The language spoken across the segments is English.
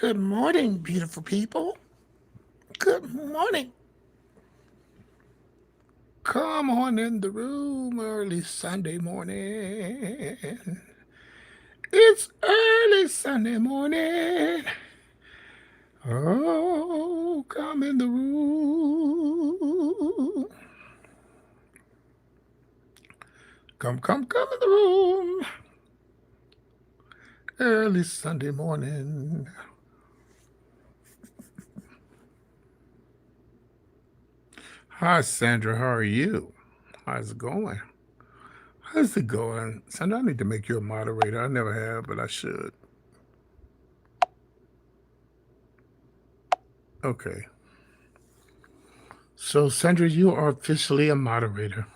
Good morning, beautiful people. Good morning. Come on in the room early Sunday morning. It's early Sunday morning. Oh, come in the room. Come in the room. Early Sunday morning. Hi, Sandra. How are you? How's it going? How's it going? Sandra, I need to make you a moderator. I never have, but I should. Okay. So, Sandra, you are officially a moderator.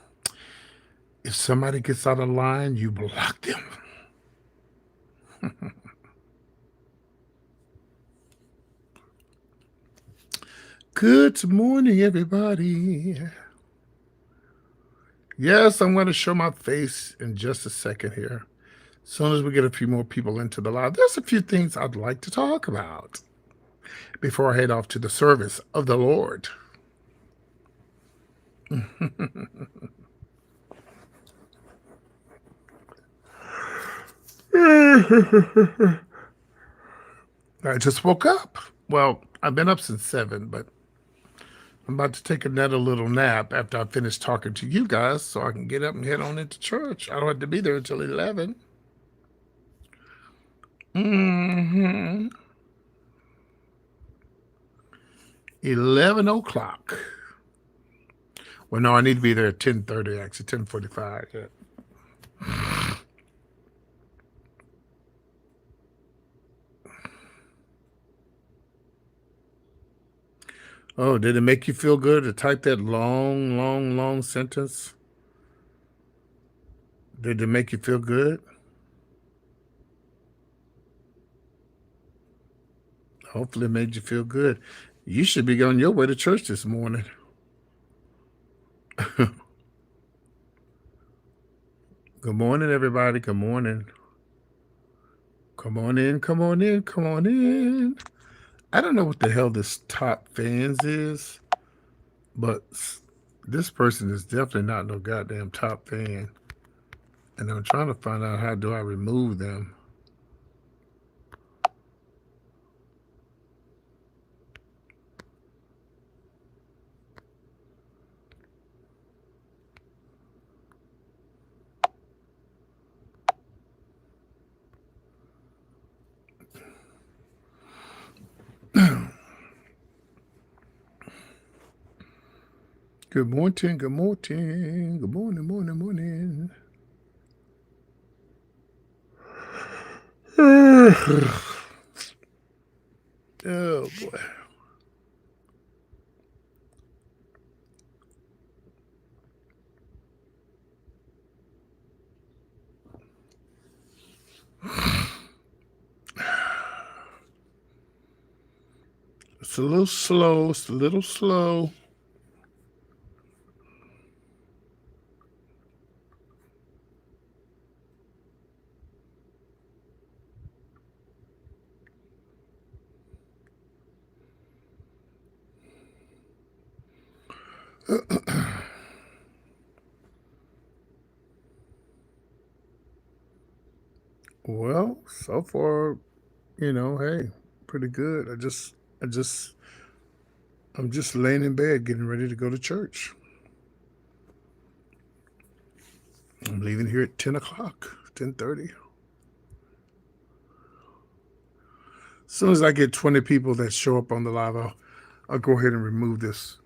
If somebody gets out of line, you block them. Good morning, everybody. Yes, I'm going to show my face in just a second here. As soon as we get a few more people into the live, there's a few things I'd like to talk about before I head off to the service of the Lord. I just woke up. Well, I've been up since 7, but I'm about to take another little nap after I finish talking to you guys so I can get up and head on into church. I don't have to be there until 11. 11 o'clock. Well, no, I need to be there at 10:30, actually, 10:45. Yeah. Oh, did it make you feel good to type that long sentence? Did it make you feel good? Hopefully it made you feel good. You should be on your way to church this morning. Good morning, everybody. Good morning. Come on in, come on in, come on in. I don't know what the hell this top fans is, but this person is definitely not no goddamn top fan. And I'm trying to find out how do I remove them. Good morning, good morning, good morning, morning. Oh boy. It's a little slow. It's a little slow. Well, so far, hey, pretty good. I'm just laying in bed getting ready to go to church. I'm leaving here at 10 o'clock, 10:30. As soon as I get 20 people that show up on the live, I'll go ahead and remove this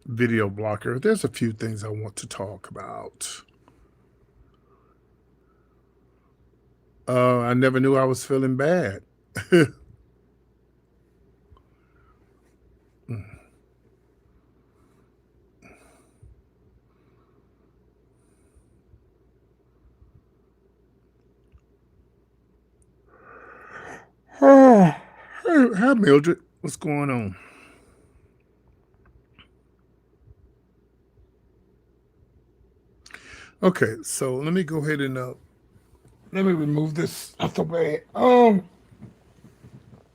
video blocker. There's a few things I want to talk about. I never knew I was feeling bad. Hi, Mildred. What's going on? Okay, so let me go ahead and let me remove this out the way.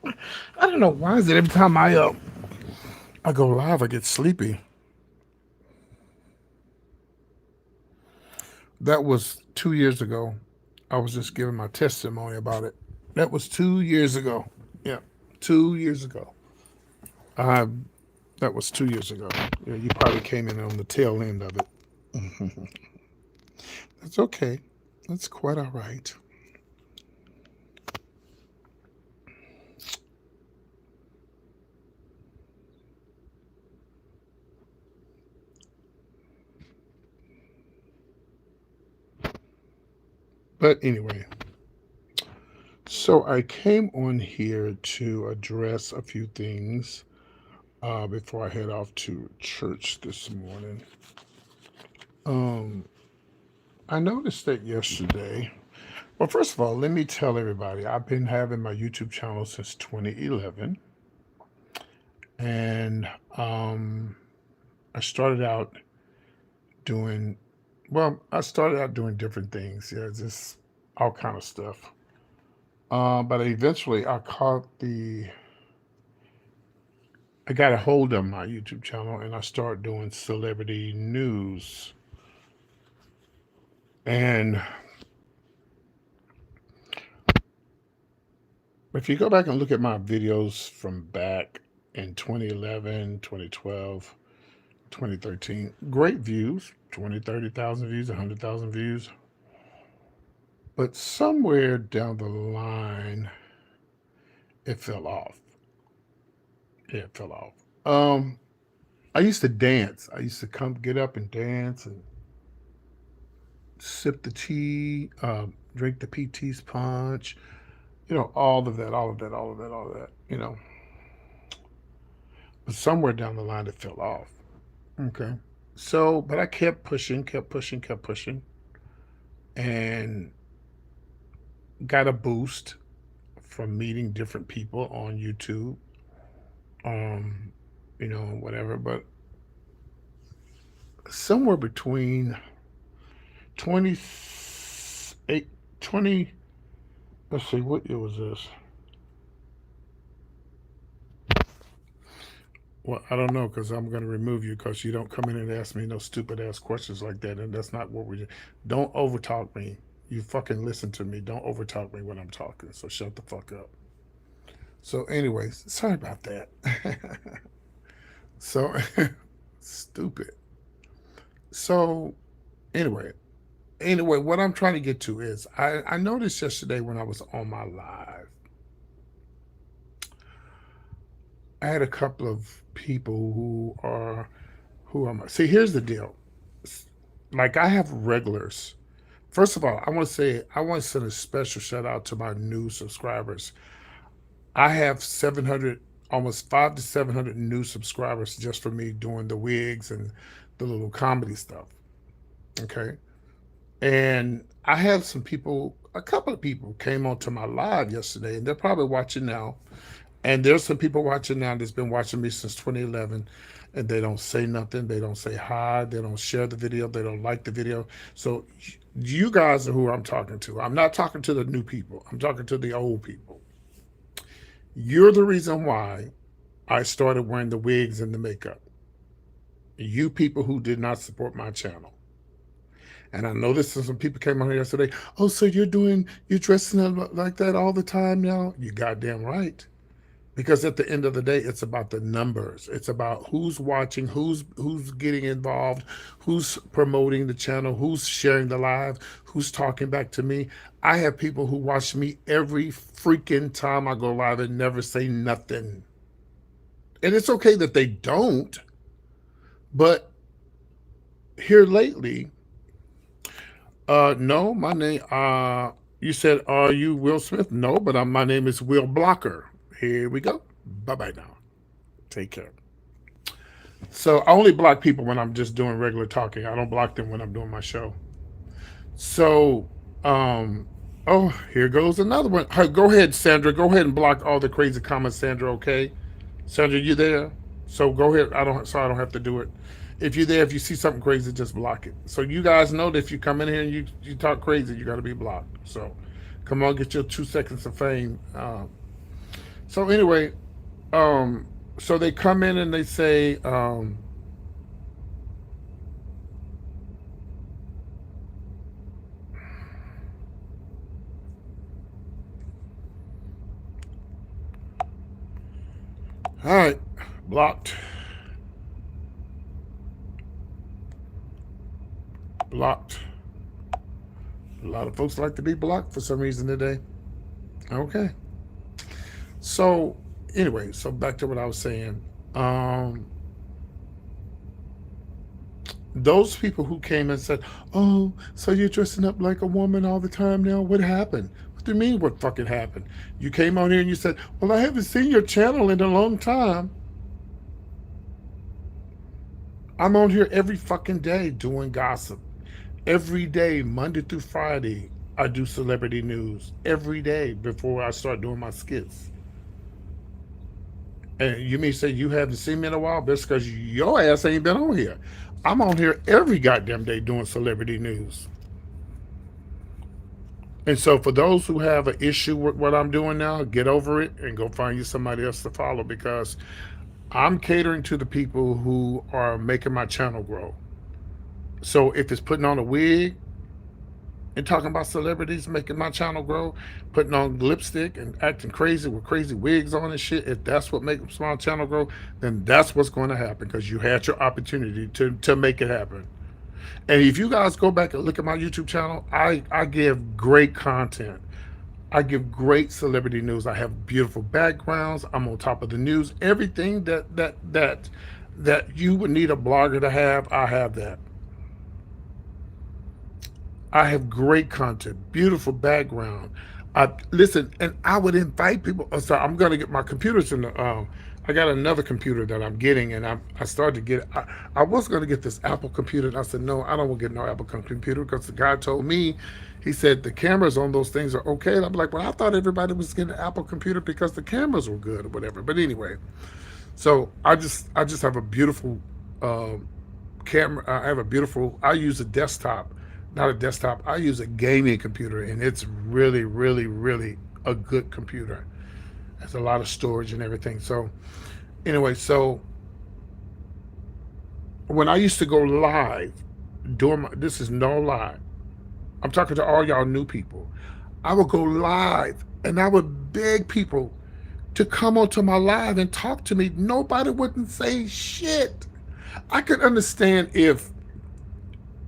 I don't know why is it every time I go live I get sleepy. That was 2 years ago. I was just giving my testimony about it. That was 2 years ago. Yeah, 2 years ago. I That was 2 years ago. Yeah, you probably came in on the tail end of it. That's okay. That's quite all right. But anyway, so I came on here to address a few things before I head off to church this morning. Um, I noticed that yesterday. Well, first of all, let me tell everybody I've been having my YouTube channel since 2011, and I started out doing I started out doing different things, yeah, just all kind of stuff. But eventually, I got a hold of my YouTube channel, and I started doing celebrity news. And if you go back and look at my videos from back in 2011, 2012, 2013, great views, 20, 30,000 views, 100,000 views. But somewhere down the line, it fell off. Yeah, it fell off. I used to dance. I used to get up and dance and sip the tea, drink the PT's punch, all of that, all of that, all of that, all of that. But somewhere down the line, it fell off. Okay. So, but I kept pushing, kept pushing, kept pushing, and got a boost from meeting different people on YouTube, um, whatever. But somewhere between 28, 20, let's see, what year was this? Well, I don't know because I'm going to remove you because you don't come in and ask me no stupid ass questions like that. And that's not what we do. Don't overtalk me. You fucking listen to me. Don't overtalk me when I'm talking. So shut the fuck up. So, anyways, sorry about that. So, stupid. So, anyway, what I'm trying to get to is I noticed yesterday when I was on my live, I had a couple of people who are my, see, here's the deal. Like I have regulars. First of all, I want to send a special shout out to my new subscribers. I have 700, almost 5 to 700 new subscribers just for me doing the wigs and the little comedy stuff. Okay. And I have a couple of people came onto my live yesterday, and they're probably watching now. And there's some people watching now that's been watching me since 2011, and they don't say nothing. They don't say hi. They don't share the video. They don't like the video. So you guys are who I'm talking to. I'm not talking to the new people. I'm talking to the old people. You're the reason why I started wearing the wigs and the makeup. You people who did not support my channel. And I noticed some people came on here yesterday. Oh, so you're dressing up like that all the time now? You goddamn right. Because at the end of the day, it's about the numbers. It's about who's watching, who's getting involved, who's promoting the channel, who's sharing the live, who's talking back to me. I have people who watch me every freaking time I go live and never say nothing. And it's okay that they don't, but here lately, no, my name, you said, are you Will Smith? No, but my name is Will Blocker. Here we go. Bye bye now. Take care. So I only block people when I'm just doing regular talking. I don't block them when I'm doing my show. So, oh, here goes another one. Hey, go ahead, Sandra. Go ahead and block all the crazy comments, Sandra. Okay, Sandra, you there? So go ahead. I don't have to do it. If you're there, if you see something crazy, just block it. So you guys know that if you come in here and you talk crazy, you got to be blocked. So come on, get your 2 seconds of fame. So anyway, um, so they come in and they say, all right, blocked, blocked. A lot of folks like to be blocked for some reason today. Okay. So anyway, so back to what I was saying. Um, those people who came and said, "Oh, so you're dressing up like a woman all the time now? What happened?" What do you mean? What fucking happened? You came on here and you said, "Well, I haven't seen your channel in a long time." I'm on here every fucking day doing gossip. Every day, Monday through Friday, I do celebrity news every day before I start doing my skits. And you may say you haven't seen me in a while, but it's because your ass ain't been on here. I'm on here every goddamn day doing celebrity news. And so, for those who have an issue with what I'm doing now, get over it and go find you somebody else to follow because I'm catering to the people who are making my channel grow. So, if it's putting on a wig and talking about celebrities making my channel grow, putting on lipstick and acting crazy with crazy wigs on and shit, if that's what makes my channel grow, then that's what's going to happen because you had your opportunity to make it happen. And if you guys go back and look at my YouTube channel, I give great content. I give great celebrity news. I have beautiful backgrounds. I'm on top of the news. Everything that you would need a blogger to have, I have that. I have great content, beautiful background. Listen, and I would invite people. Oh, sorry, I'm gonna get my computers in the. I got another computer that I'm getting, and I started to get. I was gonna get this Apple computer, and I said no, I don't want to get no Apple computer because the guy told me, he said the cameras on those things are okay. And I'm like, well, I thought everybody was getting an Apple computer because the cameras were good or whatever. But anyway, so I just have a beautiful camera. I have a beautiful. I use a desktop, not a desktop. I use a gaming computer, and it's really, really, really a good computer. Has a lot of storage and everything. So anyway, so when I used to go live, during my, this is no lie. I'm talking to all y'all new people. I would go live and I would beg people to come onto my live and talk to me. Nobody wouldn't say shit. I could understand if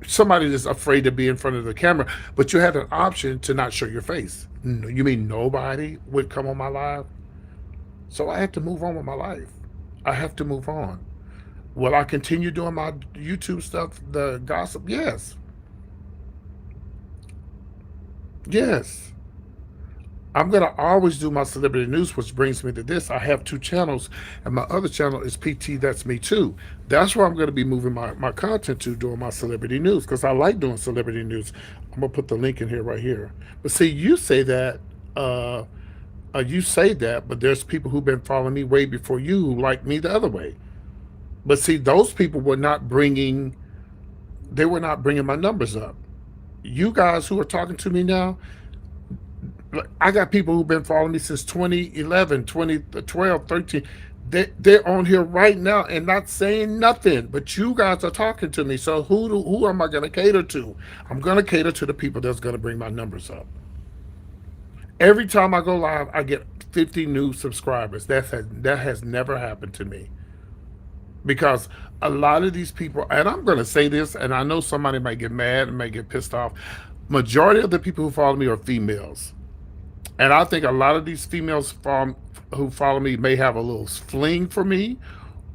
somebody is afraid to be in front of the camera, but you had an option to not show your face. You mean nobody would come on my live? So I have to move on with my life. I have to move on. Will I continue doing my YouTube stuff, the gossip? Yes. Yes. I'm going to always do my celebrity news, which brings me to this. I have two channels, and my other channel is PT That's Me Too. That's where I'm going to be moving my content to during my celebrity news because I like doing celebrity news. I'm going to put the link in here right here. But see, uh, you say that, but there's people who've been following me way before you who like me the other way. But see, those people they were not bringing my numbers up. You guys who are talking to me now, I got people who've been following me since 2011, 2012, 13. They're on here right now and not saying nothing, but you guys are talking to me. So who am I going to cater to? I'm going to cater to the people that's going to bring my numbers up. Every time I go live, I get 50 new subscribers. That has never happened to me because a lot of these people, and I'm going to say this, and I know somebody might get mad and might get pissed off. Majority of the people who follow me are females. And I think a lot of these who follow me may have a little fling for me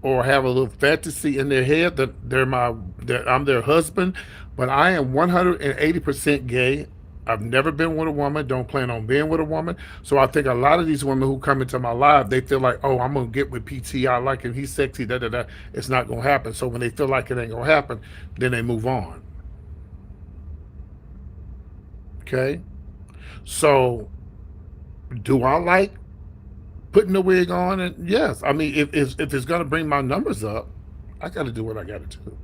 or have a little fantasy in their head that that I'm their husband. But I am 180% gay. I've never been with a woman, don't plan on being with a woman. So I think a lot of these women who come into my life, they feel like, oh, I'm going to get with PT. I like him. He's sexy. Da, da, da. It's not going to happen. So when they feel like it ain't going to happen, then they move on. Okay. So do I like putting the wig on? And yes, I mean, if it's going to bring my numbers up, I got to do what I got to do.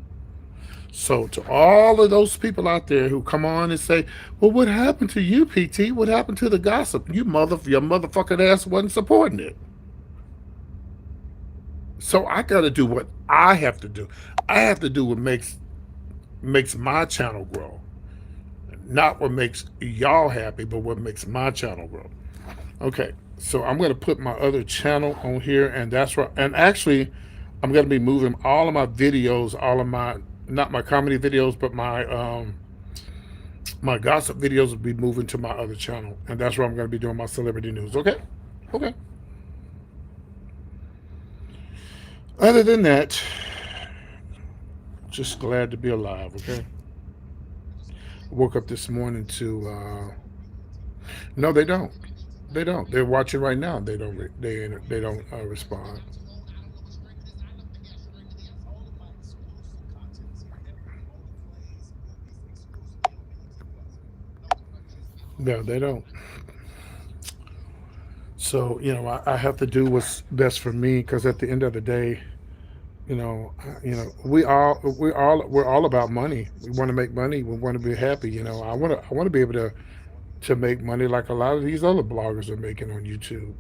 So to all of those people out there who come on and say, "Well, what happened to you, PT? What happened to the gossip? Your motherfucking ass wasn't supporting it." So I got to do what I have to do. I have to do what makes my channel grow, not what makes y'all happy, but what makes my channel grow. Okay, so I'm going to put my other channel on here, and that's right. And actually, I'm going to be moving all of my videos, all of my not my comedy videos, but my gossip videos will be moving to my other channel, and that's where I'm going to be doing my celebrity news. Okay, okay. Other than that, just glad to be alive. Okay. Woke up this morning to no, they don't. They don't. They're watching right now. They don't. They don't respond. No, they don't. So I have to do what's best for me because at the end of the day, we're all about money. We want to make money. We want to be happy. I want to be able to make money like a lot of these other bloggers are making on YouTube.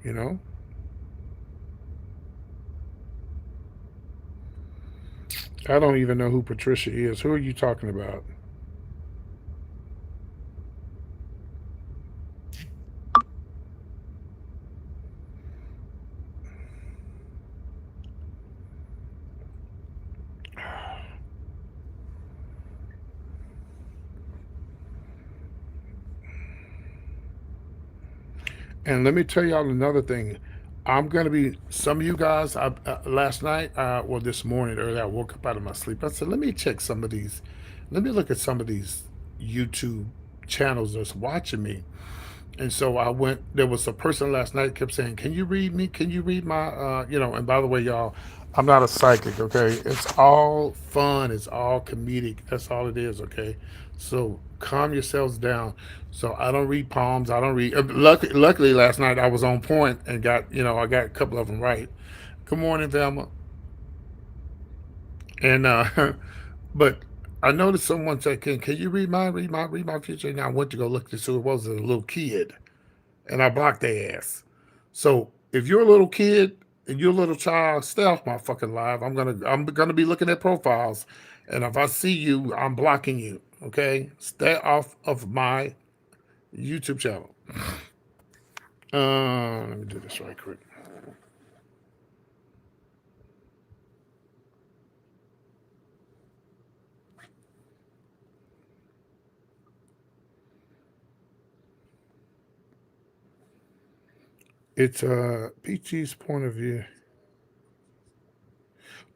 I don't even know who Patricia is. Who are you talking about? And let me tell y'all another thing. I'm gonna be some of you guys. Last night, well, this morning early, I woke up out of my sleep. I said, let me check some of these. Let me look at some of these YouTube channels that's watching me. And so I went. There was a person last night kept saying, "Can you read me? Can you read my?" And by the way, y'all, I'm not a psychic. Okay, it's all fun. It's all comedic. That's all it is. Okay, so calm yourselves down. So I don't read palms. I don't read. Luckily, last night I was on point and I got a couple of them right. Good morning, Velma. And but I noticed someone said, "Can you read my future?" And I went to go look to see who it was. A little kid, and I blocked their ass. So if you're a little kid and you're a little child, stay off my fucking live. I'm gonna be looking at profiles, and if I see you, I'm blocking you. Okay, stay off of my YouTube channel. Let me do this right quick. It's Peachy's point of view.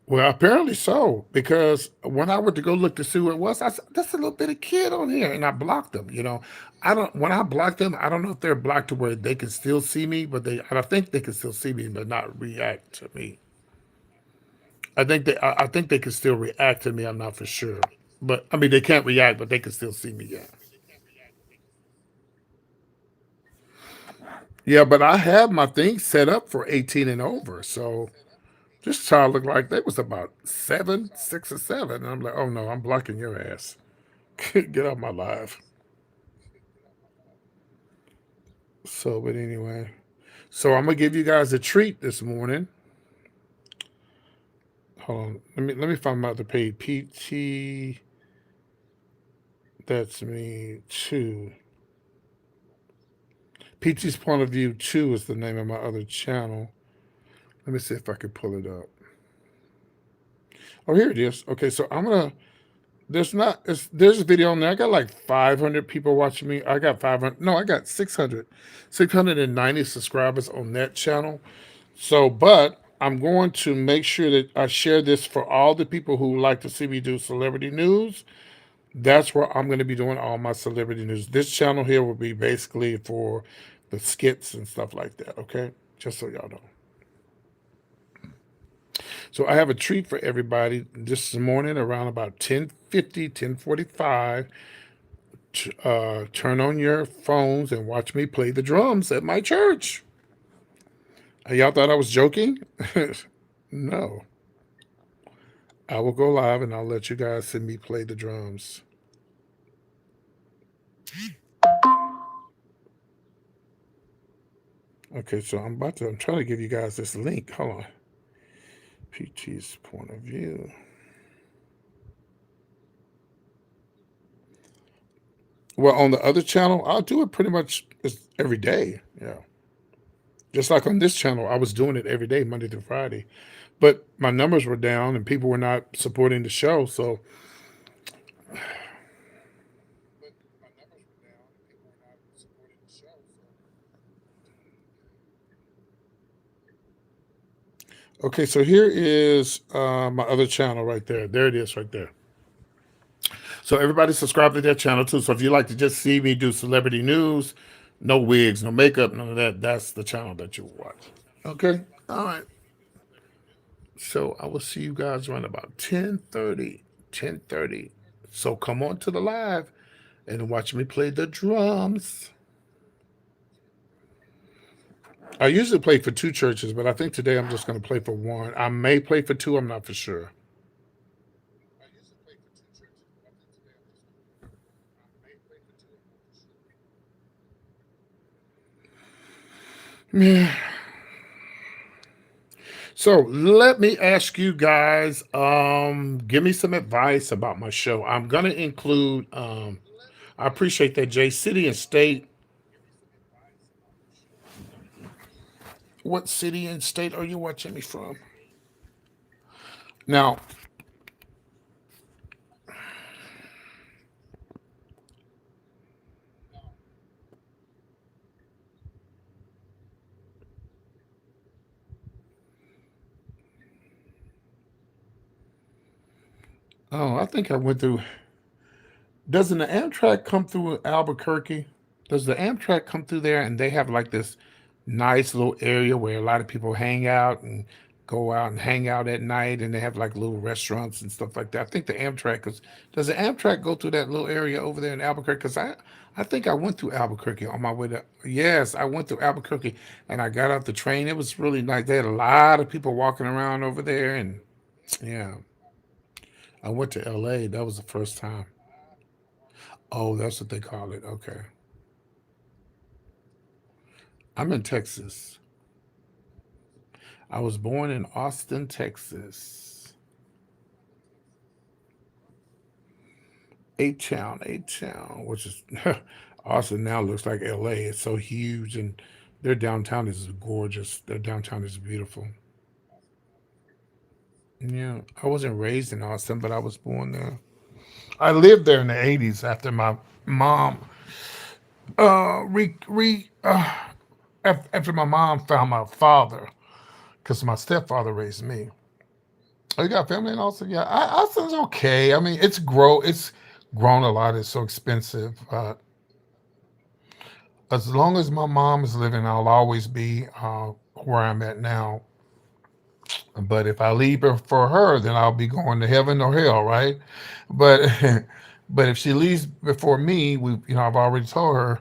Well, apparently so, because when I went to go look to see who it was, I said, "That's a little bitty kid on here," and I blocked them. I don't. When I block them, I don't know if they're blocked to where they can still see me, but I think they can still see me, but not react to me. I think they can still react to me. I'm not for sure, but I mean they can't react, but they can still see me. Yeah, yeah. But I have my thing set up for 18 and over, so this child looked like they was about 7, 6 or 7, and I'm like, oh no, I'm blocking your ass. Get out my live. So, but anyway, so I'm gonna give you guys a treat this morning. Hold on, let me find my other page. PT, that's me two. PT's point of view two is the name of my other channel. Let me see if I can pull it up. Oh, here it is. Okay, so I'm gonna. There's a video on there. I got like 500 people watching me. I got 500. No, I got 690 subscribers on that channel. So, but I'm going to make sure that I share this for all the people who like to see me do celebrity news. That's where I'm going to be doing all my celebrity news. This channel here will be basically for the skits and stuff like that. Okay, just so y'all know. So I have a treat for everybody this morning around about 10:50, 10:45. Turn on your phones and watch me play the drums at my church. Y'all thought I was joking? No. I will go live and I'll let you guys see me play the drums. Okay, so I'm trying to give you guys this link. Hold on. PT's point of view. Well, on the other channel, I'll do it pretty much every day. Yeah. Just like on this channel, I was doing it every day, Monday through Friday. But my numbers were down and people were not supporting the show. So, okay, so here is my other channel right there. There it is right there. So, everybody subscribe to that channel too. So, if you like to just see me do celebrity news, no wigs, no makeup, none of that, that's the channel that you watch. Okay. All right. So I will see you guys around about 10:30. 10:30. So come on to the live and watch me play the drums. I usually play for two churches, but I think today I'm just going to play for one. I may play for two, I'm not for sure. Yeah. So let me ask you guys, give me some advice about my show. I'm gonna include I appreciate that, Jay. City and state. What city and state are you watching me from? Now, oh, I think I went through. Doesn't the Amtrak come through Albuquerque? Does the Amtrak come through there and they have like this nice little area where a lot of people hang out and go out and hang out at night and they have like little restaurants and stuff like that. I think the Amtrak is, does the Amtrak go through that little area over there in Albuquerque? Because I think I went through Albuquerque on my way to, yes, I went through Albuquerque and I got off the train. It was really nice. They had a lot of people walking around over there and yeah, I went to LA. That was the first time. Oh, that's what they call it. Okay. I'm in Texas. I was born in Austin, Texas. Eight Town, which is Austin now looks like LA. It's so huge and their downtown is gorgeous. Their downtown is beautiful. Yeah, I wasn't raised in Austin, but I was born there. I lived there in the 80s after my mom uh re, re after my mom found my father because my stepfather raised me. Oh, you got family in Austin? Yeah, Austin's okay. I mean, it's grown a lot. It's so expensive. As long as my mom is living, I'll always be where I'm at now. But if I leave for her, then I'll be going to heaven or hell, right? But but if she leaves before me, I've already told her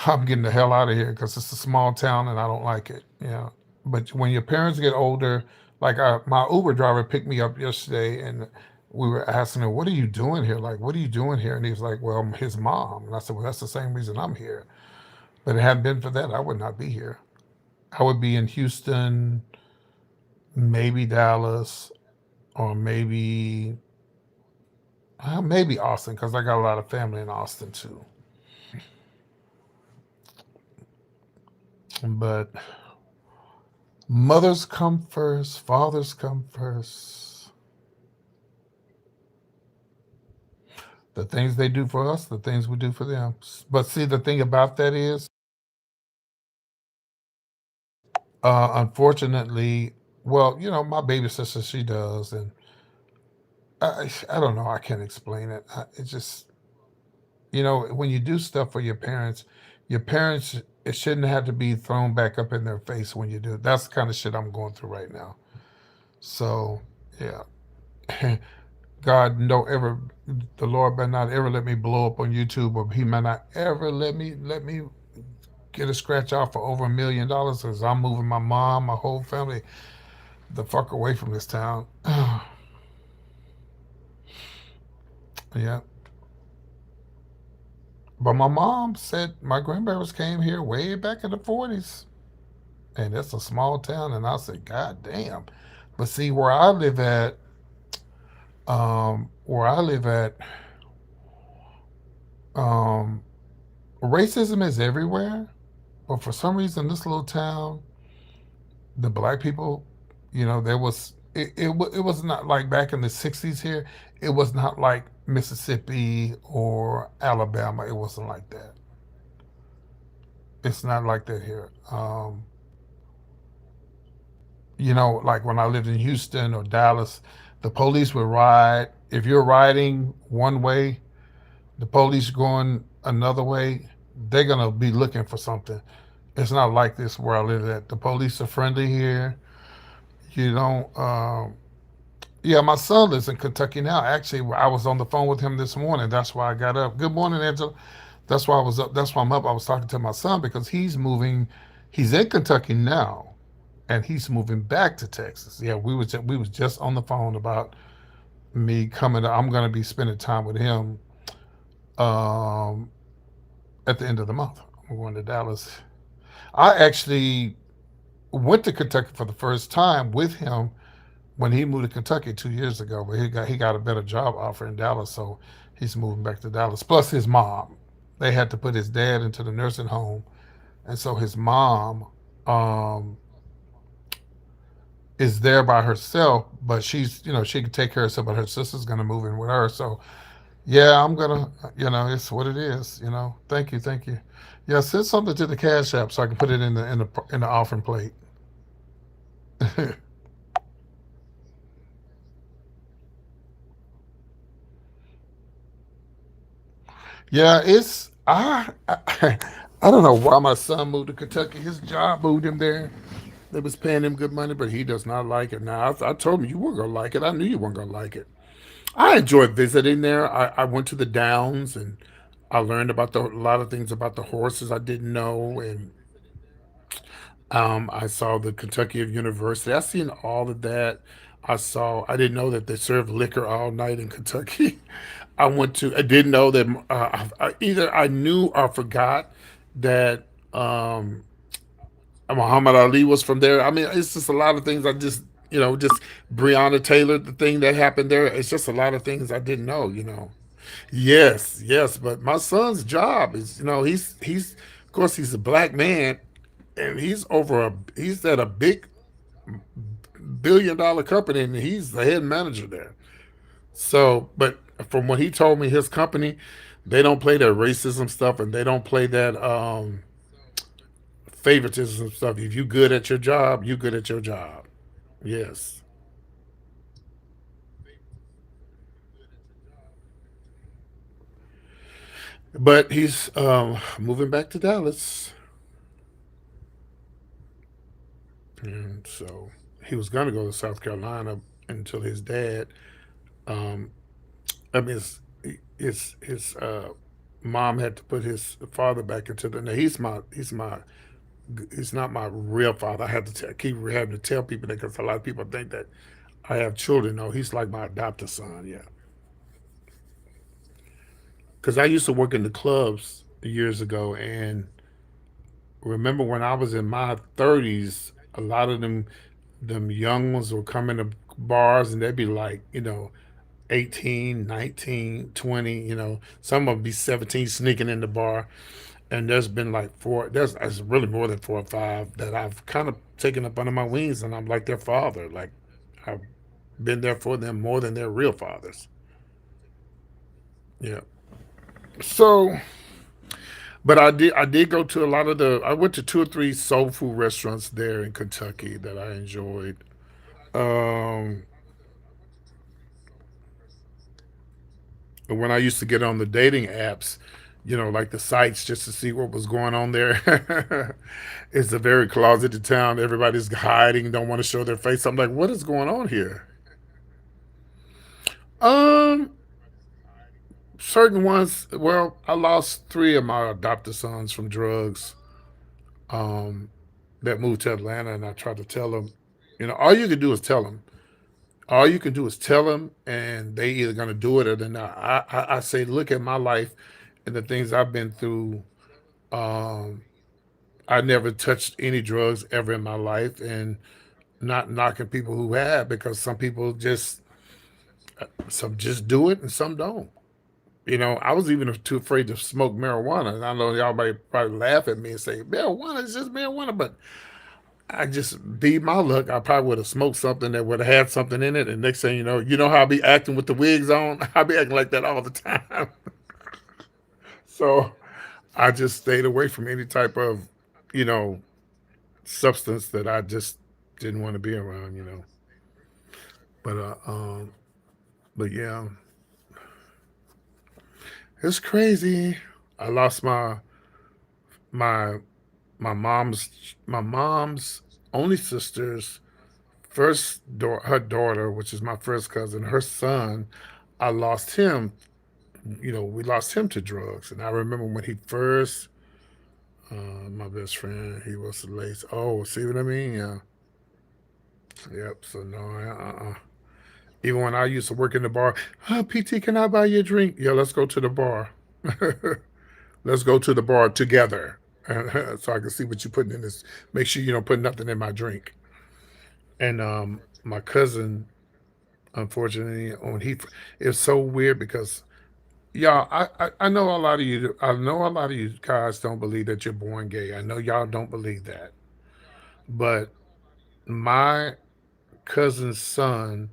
I'm getting the hell out of here because it's a small town and I don't like it. Yeah. But when your parents get older, like my Uber driver picked me up yesterday, and we were asking him, "What are you doing here? Like, what are you doing here?" And he was like, "Well, I'm his mom." And I said, "Well, that's the same reason I'm here. But it hadn't been for that, I would not be here. I would be in Houston, maybe Dallas, or maybe Austin, because I got a lot of family in Austin too. But mothers come first, fathers come first. The things they do for us, the things we do for them. But see, the thing about that is, unfortunately, well, my baby sister, she does, and I don't know, I can't explain it. It just, when you do stuff for your parents, it shouldn't have to be thrown back up in their face when you do it. That's the kind of shit I'm going through right now. So, yeah. God, don't ever, the Lord better not ever let me blow up on YouTube, or He might not ever let me get a scratch off for over $1 million because I'm moving my mom, my whole family, the fuck away from this town. Yeah. But my mom said my grandparents came here way back in the 40s, and it's a small town. And I said, God damn. But see, where I live at, um, racism is everywhere. But for some reason, this little town, the black people, there was it was not like back in the '60s here. It was not like Mississippi or Alabama. It wasn't like that. It's not like that here. Like when I lived in Houston or Dallas, the police would ride. If you're riding one way, the police going another way, they're gonna be looking for something. It's not like this where I live at. The police are friendly here. You don't. Yeah, my son lives in Kentucky now. Actually, I was on the phone with him this morning. That's why I got up. Good morning, Angela. That's why I was up. That's why I'm up. I was talking to my son because he's moving. He's in Kentucky now, and he's moving back to Texas. Yeah, we was just on the phone about me coming. I'm going to be spending time with him um, at the end of the month. I'm going to Dallas. I actually went to Kentucky for the first time with him when he moved to Kentucky 2 years ago, but he got a better job offer in Dallas, so he's moving back to Dallas. Plus his mom, they had to put his dad into the nursing home, and so his mom um, is there by herself, but she can take care of herself, but her sister's gonna move in with her. So yeah, I'm gonna it's what it is. Thank you, thank you. Yeah, send something to the Cash App so I can put it in the offering plate. Yeah, I don't know why my son moved to Kentucky. His job moved him there. They was paying him good money, but he does not like it. Now I told him you weren't gonna like it. I knew you weren't gonna like it. I enjoyed visiting there. I went to the Downs and I learned about a lot of things about the horses I didn't know, and I saw the Kentucky University. I seen all of that. I didn't know that they served liquor all night in Kentucky. I didn't know that. Either I knew or forgot that Muhammad Ali was from there. I mean, it's just a lot of things I just Breonna Taylor, the thing that happened there. It's just a lot of things I didn't know. Yes, yes. But my son's job is, of course, he's a black man, and he's at a big billion-dollar company, and he's the head manager there. So, but from what he told me, his company, they don't play that racism stuff, and they don't play that favoritism stuff. If you good at your job, you good at your job. Yes, but he's moving back to Dallas, and so he was gonna go to South Carolina until his dad. Um, I mean, his mom had to put his father back into the. Now he's not my real father. I have to keep having to tell people that because a lot of people think that I have children. No, he's like my adopted son. Yeah, because I used to work in the clubs years ago, and remember when I was in my 30s, a lot of them young ones would come into bars and they'd be like, 18, 19, 20, some of them be 17 sneaking in the bar. And there's been like there's really more than four or five that I've kind of taken up under my wings, and I'm like their father. Like I've been there for them more than their real fathers. Yeah. So, but I did go to a lot of I went to two or three soul food restaurants there in Kentucky that I enjoyed. Um, when I used to get on the dating apps, like the sites just to see what was going on there. It's a very closeted town. Everybody's hiding, don't want to show their face. I'm like, what is going on here? Um, Certain ones. Well, I lost three of my adopted sons from drugs. Um, that moved to Atlanta, and I tried to tell them. All you can do is tell them. All you can do is tell them, and they either gonna do it or they're not. I say, look at my life and the things I've been through. Um, I never touched any drugs ever in my life, and not knocking people who have, because some people just some just do it and some don't. I was even too afraid to smoke marijuana, and I know y'all might probably laugh at me and say marijuana is just marijuana, but I just be my luck. I probably would have smoked something that would have had something in it, and next thing you know how I be acting with the wigs on. I be acting like that all the time. So I just stayed away from any type of, you know, substance that I just didn't want to be around. But but yeah, it's crazy. I lost my my mom's only sister's her daughter, which is my first cousin, her son. I lost him. We lost him to drugs, and I remember when he first. My best friend, he was late. Oh, see what I mean? Yeah. Yep. So no, even when I used to work in the bar, PT, can I buy you a drink? Yeah, let's go to the bar. Let's go to the bar together, so I can see what you're putting in this. Make sure you don't put nothing in my drink. And my cousin, unfortunately, it's so weird because y'all, I know a lot of you. I know a lot of you guys don't believe that you're born gay. I know y'all don't believe that, but my cousin's son,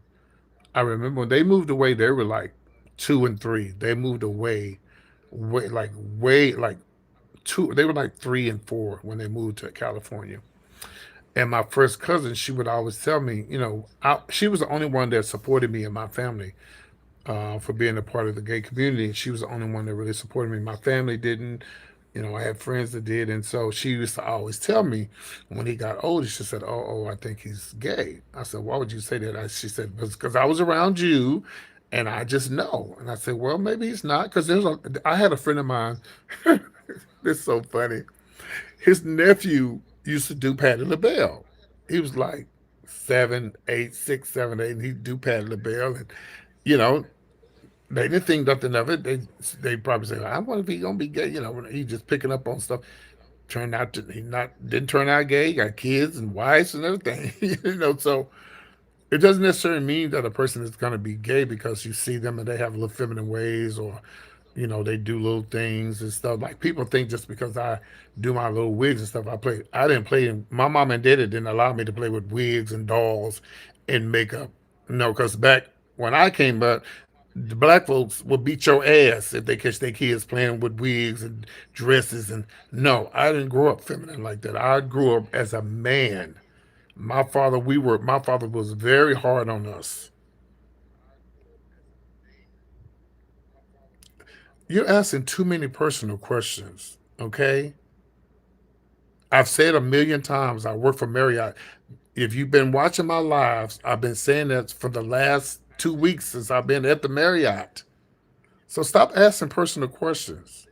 I remember when they moved away, they were like 2 and 3. They moved away, way like two. They were like 3 and 4 when they moved to California. And my first cousin, she would always tell me, she was the only one that supported me and my family, for being a part of the gay community. She was the only one that really supported me. My family didn't. I had friends that did, and so she used to always tell me when he got older. She said, "Oh, I think he's gay." I said, "Why would you say that?" She said, "Because I was around you, and I just know." And I said, "Well, maybe he's not." Because I had a friend of mine. It's so funny. His nephew used to do Patti LaBelle. He was like 7, 8, 6, 7, 8, and he'd do Patti LaBelle, and you know, they didn't think nothing of it. They probably say, "I wonder if he's gonna be gay." When he just picking up on stuff. Turned out to he not didn't turn out gay. He got kids and wives and everything. So it doesn't necessarily mean that a person is gonna be gay because you see them and they have little feminine ways, or they do little things and stuff. Like, people think just because I do my little wigs and stuff, I didn't play in. My mom and daddy didn't allow me to play with wigs and dolls and makeup. No, because back when I came up, the black folks would beat your ass if they catch their kids playing with wigs and dresses. And no, I didn't grow up feminine like that. I grew up as a man. My father was very hard on us. You're asking too many personal questions, okay? I've said a million times I work for Marriott. If you've been watching my lives, I've been saying that for the last 2 weeks since I've been at the Marriott. So stop asking personal questions.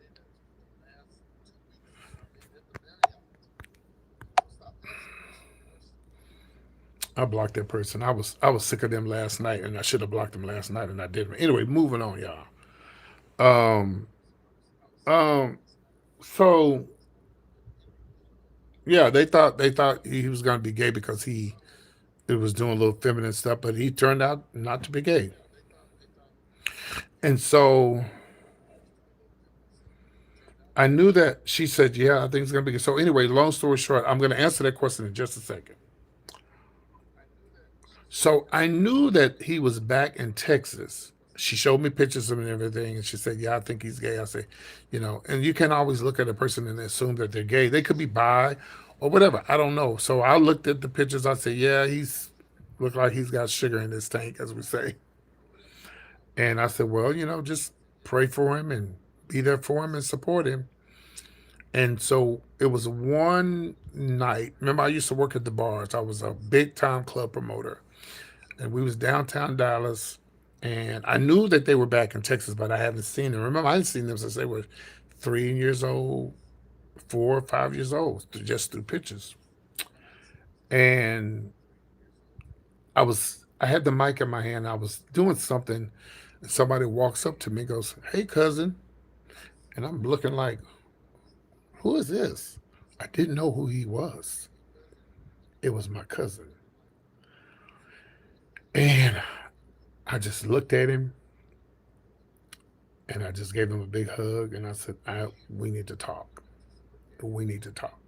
I blocked that person. I was sick of them last night, and I should have blocked them last night, and I didn't. Anyway, moving on, y'all. Um, um. So yeah, they thought he was gonna be gay because he was doing a little feminine stuff, but he turned out not to be gay. And so I knew that she said, "Yeah, I think it's gonna be gay." So anyway, long story short, I'm gonna answer that question in just a second. So I knew that he was back in Texas. She showed me pictures of him and everything, and she said, "Yeah, I think he's gay." I said, and you can't always look at a person and assume that they're gay. They could be bi or whatever. I don't know. So I looked at the pictures. I said, "Yeah, he's look like he's got sugar in his tank," as we say. And I said, "Well, just pray for him and be there for him and support him." And so it was one night. Remember, I used to work at the bars. I was a big time club promoter, and we was downtown Dallas, and I knew that they were back in Texas, but I haven't seen them. Remember, I hadn't seen them since they were 3 years old, 4 or 5 years old, just through pictures. And I had the mic in my hand. I was doing something, and somebody walks up to me, and goes, "Hey, cousin," and I'm looking like, "Who is this?" I didn't know who he was. It was my cousin. And I just looked at him and I just gave him a big hug and I said, we need to talk. We need to talk.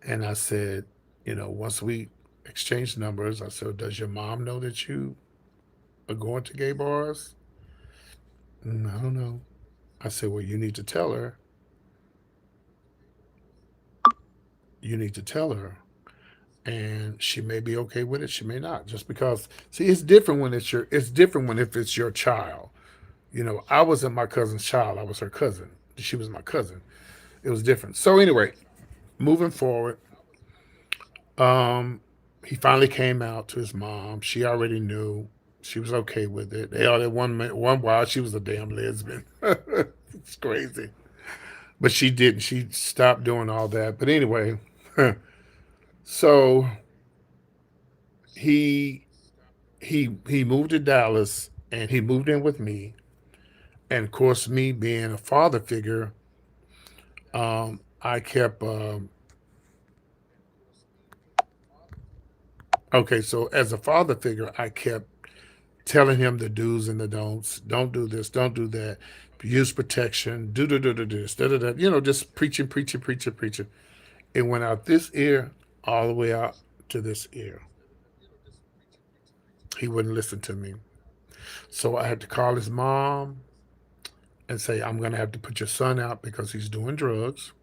And I said, once we exchanged numbers, I said, does your mom know that you are going to gay bars? I don't know. I said, well, you need to tell her. You need to tell her. And she may be okay with it. She may not. Just because, see, it's different when if it's your child. I wasn't my cousin's child. I was her cousin. She was my cousin. It was different. So anyway, moving forward, um, he finally came out to his mom. She already knew. She was okay with it. They all at one while she was a damn lesbian. It's crazy, but she didn't. She stopped doing all that. But anyway, so he he moved to Dallas and he moved in with me. And of course, me being a father figure, I kept. Okay, so as a father figure, I kept telling him the do's and the don'ts. Don't do this. Don't do that. Use protection. Do this. Da da da. Just preaching, preaching, preaching, preaching. It went out this ear all the way out to this ear. He wouldn't listen to me. So I had to call his mom and say, I'm going to have to put your son out because he's doing drugs.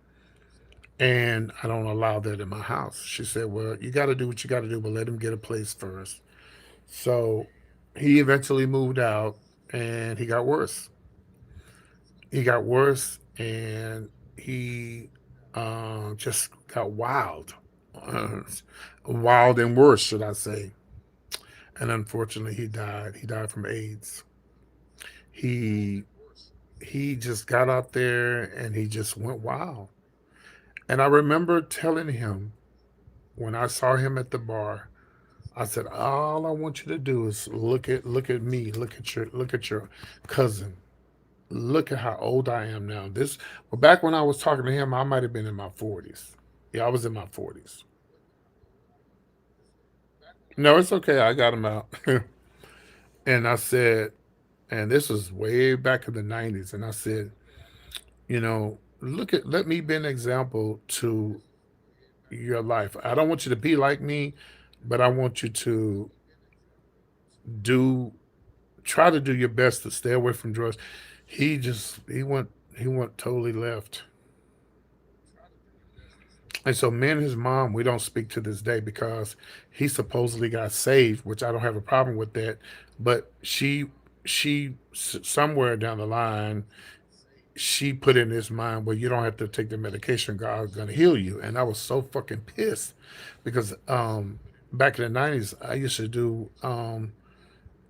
And I don't allow that in my house. She said, well, you got to do what you got to do, but let him get a place first. So he eventually moved out and he got worse. He got worse and he just got wild. Uh, Wild and worse, should I say. And unfortunately, he died. He died from AIDS. He he just got out there and he just went wild. And I remember telling him when I saw him at the bar, I said, all I want you to do is look at me, look at your cousin. Look at how old I am now. Well, back when I was talking to him, I might have been in my 40s. Yeah, I was in my 40s. No, it's okay. I got him out. And I said, and this was way back in the 90s. And I said, let me be an example to your life. I don't want you to be like me, but I want you to do try to do your best to stay away from drugs. He went totally left. And so me and his mom, we don't speak to this day because he supposedly got saved, which I don't have a problem with that. But somewhere down the line, she put in his mind, well, you don't have to take the medication. God's gonna heal you. And I was so fucking pissed because back in the 90s, I used to do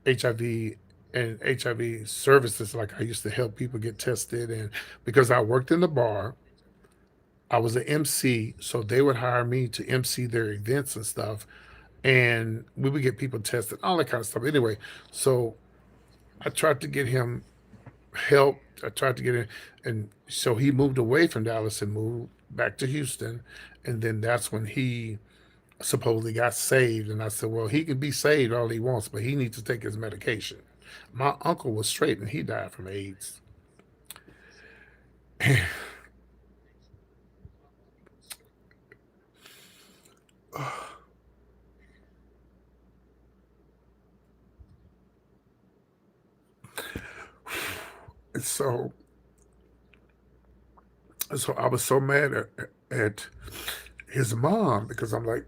HIV and HIV services. Like I used to help people get tested, and because I worked in the bar, I was an MC, so they would hire me to MC their events and stuff, and we would get people tested, all that kind of stuff. Anyway, so I tried to get him help. I tried to get him, and so he moved away from Dallas and moved back to Houston, and then that's when he supposedly got saved. And I said, well, he can be saved all he wants, but he needs to take his medication. My uncle was straight, and he died from AIDS. so so I was so mad at his mom because I'm like,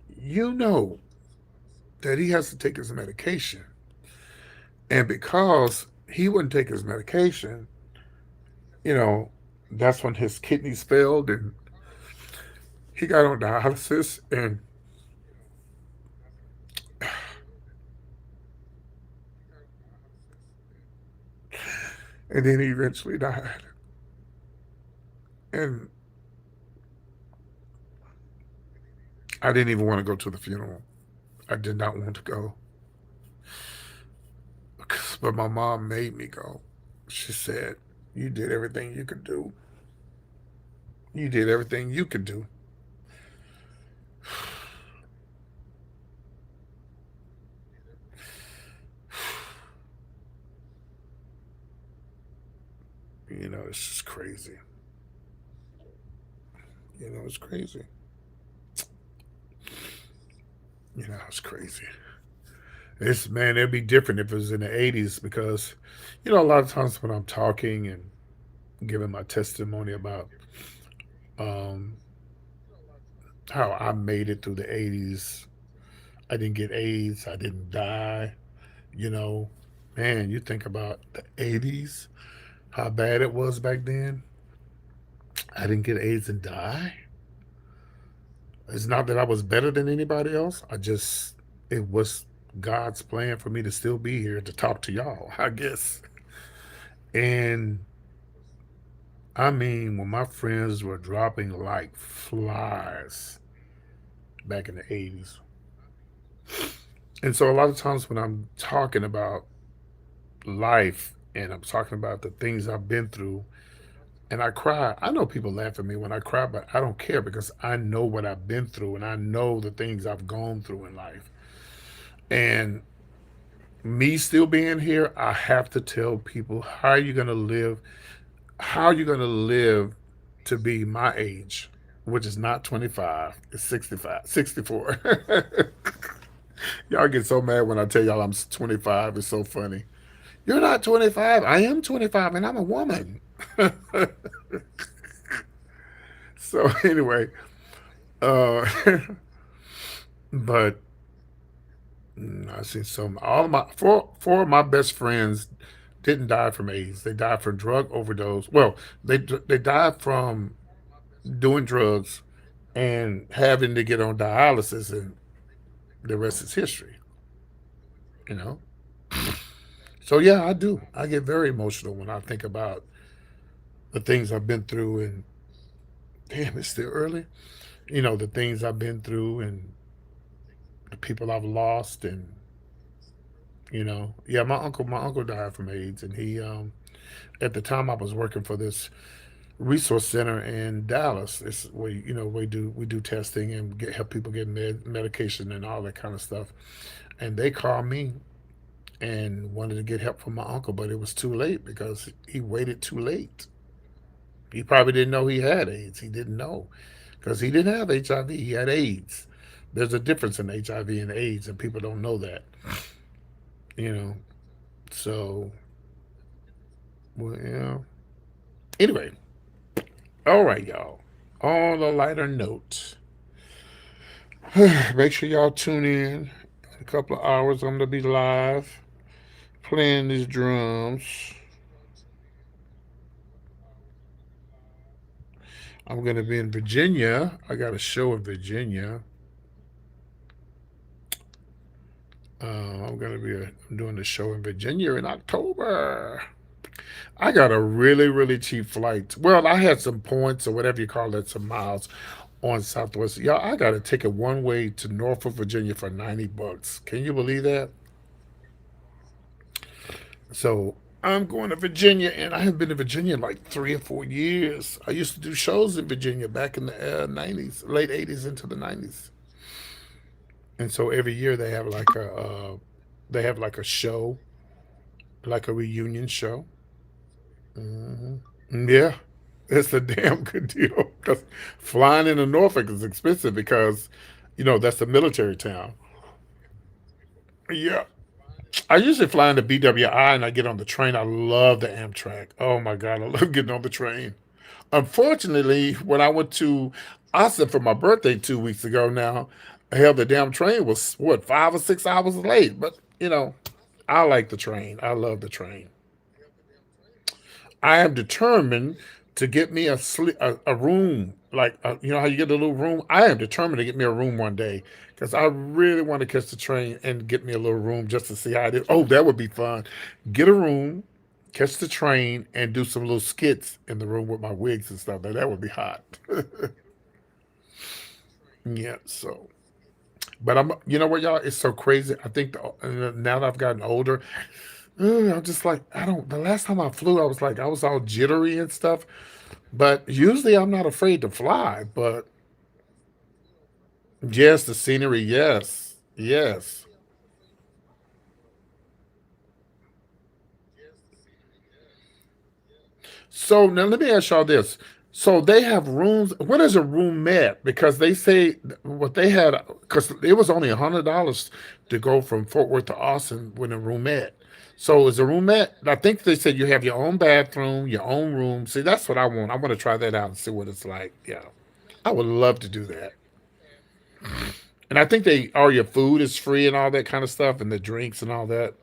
you know that he has to take his medication. And because he wouldn't take his medication, you know, that's when his kidneys failed and he got on dialysis and then he eventually died. And I didn't even want to go to the funeral. I did not want to go. But my mom made me go. She said, you did everything you could do. You did everything you could do. crazy. It's crazy. It's crazy. It's man, it'd be different if it was in the '80s because, a lot of times when I'm talking and giving my testimony about um, how I made it through the '80s, I didn't get AIDS, I didn't die. You know, man, you think about the '80s, how bad it was back then. I didn't get AIDS and die. It's not that I was better than anybody else. It was God's plan for me to still be here to talk to y'all, I guess. And I mean, when my friends were dropping like flies back in the '80s. And so a lot of times when I'm talking about life and I'm talking about the things I've been through and I cry, I know people laugh at me when I cry, but I don't care because I know what I've been through and I know the things I've gone through in life. And me still being here, I have to tell people how are you going to live? How are you going to live to be my age, which is not 25, it's 65, 64. Y'all get so mad when I tell y'all I'm 25. It's so funny. You're not 25. I am 25 and I'm a woman. So anyway, uh, but I see some all of my four of my best friends didn't die from AIDS. They died from drug overdose. Well, they died from doing drugs and having to get on dialysis, and the rest is history. You know. So yeah, I do. I get very emotional when I think about the things I've been through, and damn, it's still early. The things I've been through and the people I've lost, and yeah, my uncle died from AIDS, and he at the time I was working for this resource center in Dallas. It's we we do testing and help people get medication and all that kind of stuff. And they called me and wanted to get help from my uncle, but it was too late because he waited too late. He probably didn't know he had AIDS. He didn't know because he didn't have HIV. He had AIDS. There's a difference in HIV and AIDS, and people don't know that. You know. So, well, yeah. Anyway, all right, y'all. On a lighter note, make sure y'all tune in. In a couple of hours, I'm gonna be live playing these drums. I'm gonna be in Virginia. I got a show in Virginia. I'm doing a show in Virginia in October. I got a really, really cheap flight. Well, I had some points or whatever you call it, some miles on Southwest. Y'all, I got a ticket one way to Norfolk, Virginia for $90. Can you believe that? So I'm going to Virginia, and I haven't been to Virginia in like 3 or 4 years. I used to do shows in Virginia back in the '90s, late '80s into the '90s, and so every year they have like a show, like a reunion show. Yeah, it's a damn good deal. Because flying into Norfolk is expensive because, that's a military town. Yeah, I usually fly into BWI and I get on the train. I love the Amtrak. Oh my God, I love getting on the train. Unfortunately, when I went to Austin for my birthday 2 weeks ago now, hell, the damn train was, what, 5 or 6 hours late. But, I like the train. I love the train. I am determined to get me a room. Like, you know how you get a little room? I am determined to get me a room one day because I really want to catch the train and get me a little room just to see how it is. Oh, that would be fun. Get a room, catch the train, and do some little skits in the room with my wigs and stuff. Now, that would be hot. Yeah, so. But you know what, y'all? It's so crazy. I think now that I've gotten older, I'm just like, I don't, the last time I flew, I was like, I was all jittery and stuff. But usually I'm not afraid to fly. But yes, the scenery, yes, yes. So now let me ask y'all this. So they have rooms. What is a roomette? Because they say what they had, because it was only $100 to go from Fort Worth to Austin with a roomette. So is a roomette? I think they said you have your own bathroom, your own room. See, that's what I want. I want to try that out and see what it's like. Yeah, I would love to do that. And I think they all your food is free and all that kind of stuff, and the drinks and all that.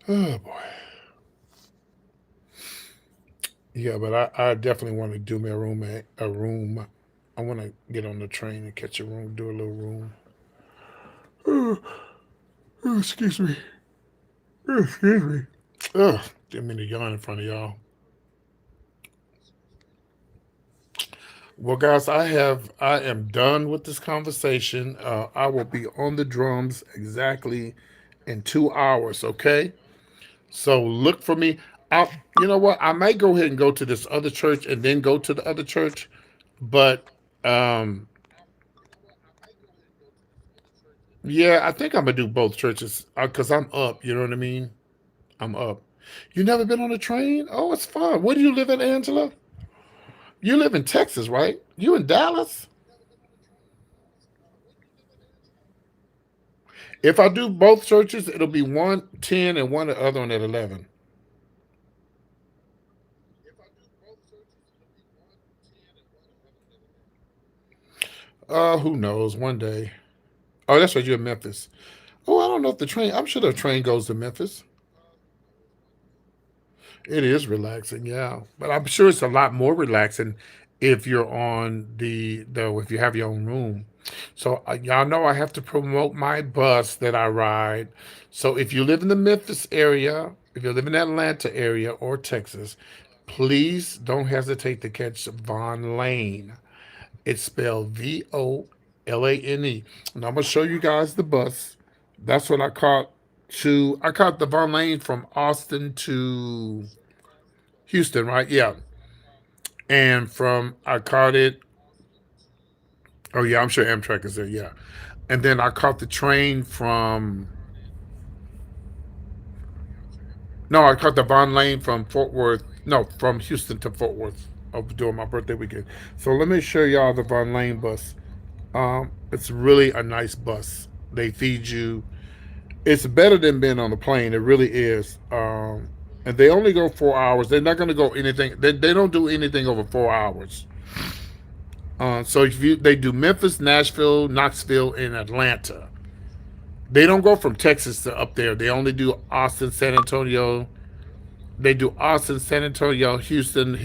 Oh boy. Yeah, but I definitely want to do me a room. A room. I want to get on the train and catch a room, do a little room. Oh, oh, excuse me. Oh, excuse me. Ugh, didn't mean to yawn in front of y'all. Well, guys, I am done with this conversation. I will be on the drums exactly in 2 hours. Okay, so look for me. I, you know what? I might go ahead and go to this other church and then go to the other church, but um, yeah, I think I'm gonna do both churches because I'm up. You know what I mean? I'm up. You never been on a train? Oh, it's fun. Where do you live in, Angela? You live in Texas, right? You in Dallas? If I do both churches, it'll be one 10 and one the other one at 11. Who knows? One day. Oh, that's right. You're in Memphis. Oh, I don't know if the train. I'm sure the train goes to Memphis. It is relaxing, yeah, but I'm sure it's a lot more relaxing if you're on the if you have your own room. So y'all know I have to promote my bus that I ride. So if you live in the Memphis area, if you live in the Atlanta area or Texas, please don't hesitate to catch Von Lane. It's spelled VOLANE. And I'm gonna show you guys the bus. That's what I caught. I caught the Von Lane from Austin to Houston, right? Yeah. And from I caught it. Oh yeah, I'm sure Amtrak is there. Yeah. And then I caught the train from. No, I caught the Von Lane from Fort Worth. No, from Houston to Fort Worth. During my birthday weekend. So let me show y'all the Von Lane bus. It's really a nice bus. They feed you. It's better than being on the plane. It really is. And they only go 4 hours. They're not going to go anything. They don't do anything over 4 hours. So if you they do Memphis, Nashville, Knoxville, and Atlanta. They don't go from Texas to up there. They only do Austin, San Antonio. They do Austin, San Antonio, Houston,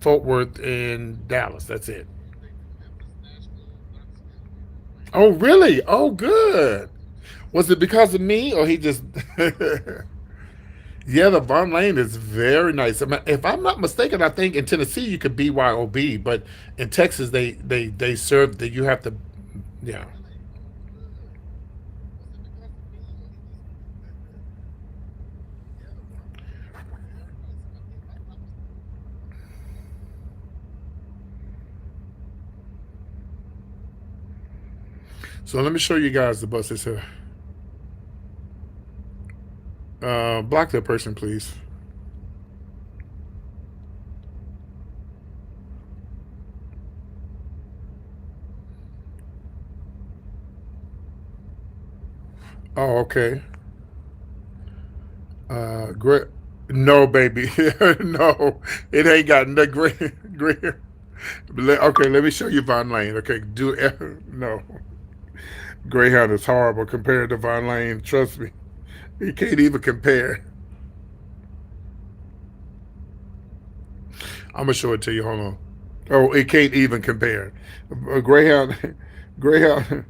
Fort Worth, and Dallas. That's it. Oh, really? Oh, good. Was it because of me, or he just? Yeah, the Von Lane is very nice. If I'm not mistaken, I think in Tennessee you could BYOB, but in Texas they serve that you have to. Yeah. So let me show you guys the buses here. Block that person, please. Oh, okay. Great. No, baby. No, it ain't got no great. Great. Okay, let me show you Von Lane. Okay, do no. Greyhound is horrible compared to Von Lane. Trust me, you can't even compare. I'm gonna show it to you. Hold on. Oh, it can't even compare. Greyhound, Greyhound,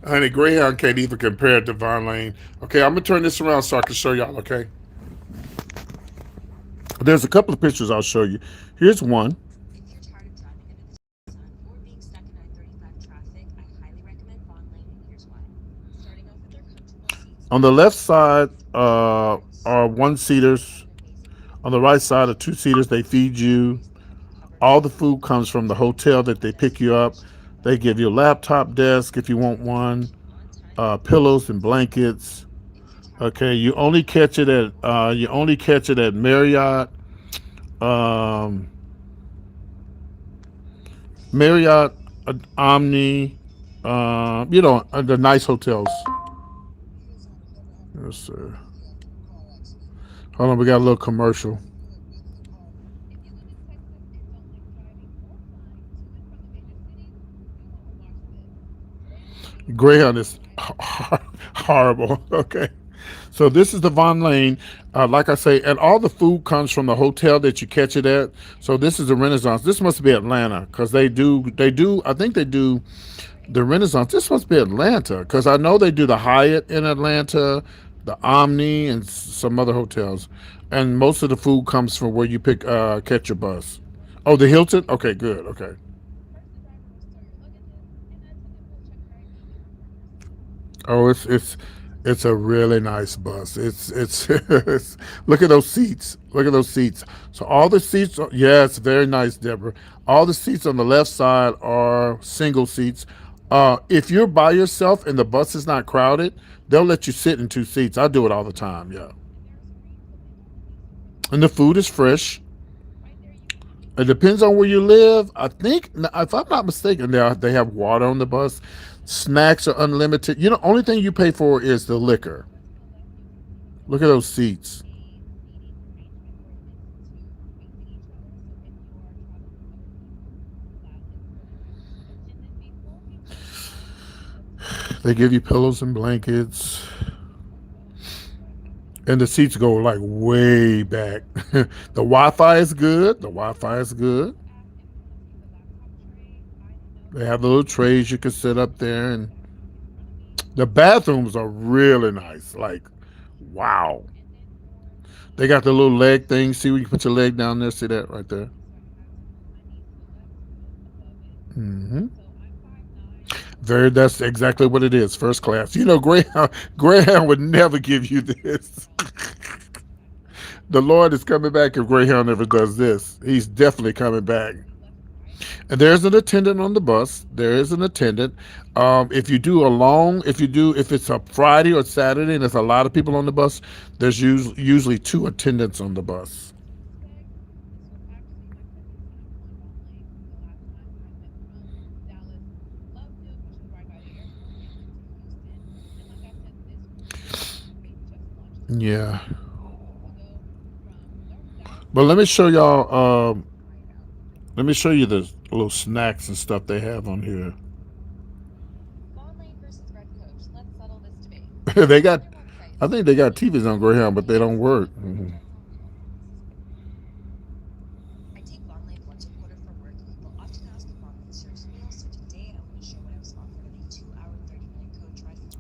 honey, Greyhound can't even compare to Von Lane. Okay, I'm gonna turn this around so I can show y'all. Okay, there's a couple of pictures I'll show you. Here's one. On the left side are one seaters. On the right side are two seaters. They feed you. All the food comes from the hotel that they pick you up. They give you a laptop desk if you want one, pillows and blankets. Okay, you only catch it at Marriott, um, Marriott, Omni, the nice hotels. Yes, sir. Hold on, we got a little commercial. Greyhound is horrible. Okay. So this is the Von Lane. Like I say, and all the food comes from the hotel that you catch it at. So this is the Renaissance. This must be Atlanta because I think they do the Renaissance. This must be Atlanta because I know they do the Hyatt in Atlanta, the Omni, and some other hotels. And most of the food comes from where you catch your bus. Oh, the Hilton. Okay, good. Okay. Oh, it's a really nice bus. It's look at those seats. Look at those seats. So all the seats are, yeah, it's very nice, Deborah. All the seats on the left side are single seats. If you're by yourself and the bus is not crowded, they'll let you sit in two seats. I do it all the time, yeah. And the food is fresh. It depends on where you live. I think, if I'm not mistaken, they have water on the bus. Snacks are unlimited. Only thing you pay for is the liquor. Look at those seats. They give you pillows and blankets, and the seats go like way back. The Wi-Fi is good. The Wi-Fi is good. They have the little trays you can sit up there, and the bathrooms are really nice. Like, wow. They got the little leg thing. See where you put your leg down there. See that right there. Hmm. That's exactly what it is. First class. Greyhound would never give you this. The Lord is coming back if Greyhound ever does this. He's definitely coming back. And there's an attendant on the bus. There is an attendant. If it's a Friday or Saturday and there's a lot of people on the bus, there's usually two attendants on the bus. Yeah. But let me show y'all. Let me show you the little snacks and stuff they have on here. they got, I think they got TVs on Greyhound, but they don't work. Mhm.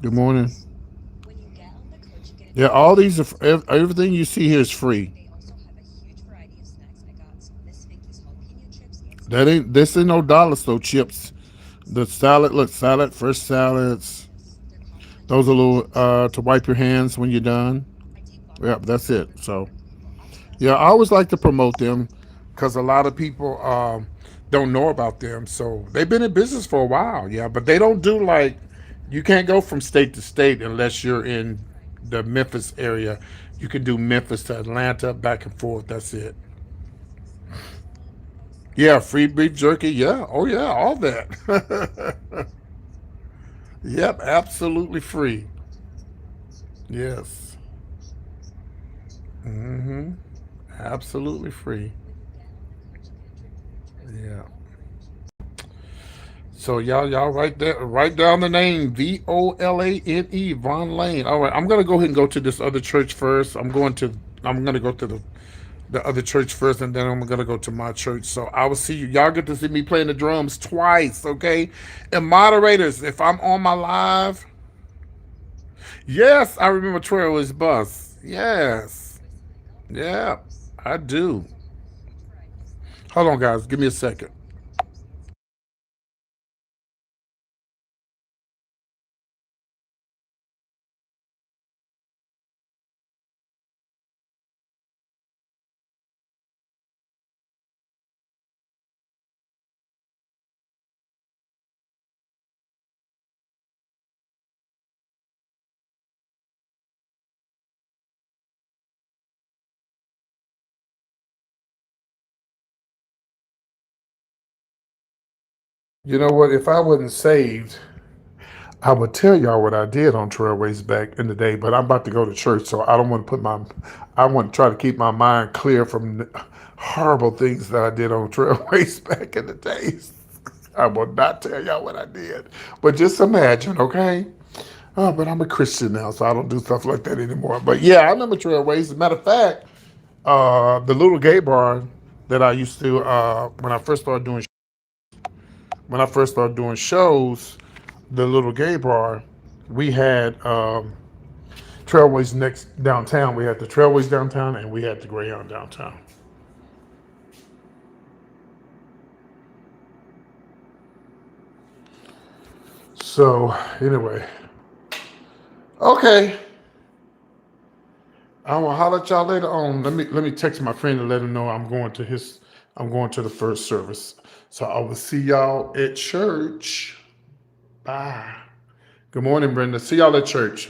Good morning. Yeah, all these are everything you see here is free. This ain't no dollar store chips. The salad, look, salad, fresh salads. Those are little to wipe your hands when you're done. Yep, that's it. So yeah, I always like to promote them because a lot of people don't know about them. So they've been in business for a while, yeah, but they don't do like you can't go from state to state unless you're in the Memphis area. You can do Memphis to Atlanta, back and forth. That's it. Yeah, free beef jerky. Yeah, oh yeah, all that. Yep, absolutely free. Yes. Mm-hmm. Absolutely free. Yeah. So y'all write down the name Volane, Von Lane. All right, I'm gonna go ahead and go to this other church first. I'm gonna go to the other church first, and then I'm gonna go to my church. So I will see you. Y'all get to see me playing the drums twice, okay? And moderators, if I'm on my live, yes, I remember Troy was bus. Yes, yeah, I do. Hold on, guys, give me a second. You know what? If I wasn't saved, I would tell y'all what I did on Trailways back in the day, but I'm about to go to church, so I don't want to I want to try to keep my mind clear from the horrible things that I did on Trailways back in the days. I will not tell y'all what I did, but just imagine, okay? Oh, but I'm a Christian now, so I don't do stuff like that anymore. But yeah, I remember Trailways. As a matter of fact, the little gay bar that I used to when I first started doing shows, the little gay bar, we had Trailways next downtown. We had the Trailways downtown, and we had the Greyhound downtown. So anyway, okay. I'm gonna holler at y'all later on. Let me text my friend and let him know I'm going to the first service. So I will see y'all at church. Bye. Good morning, Brenda. See y'all at church.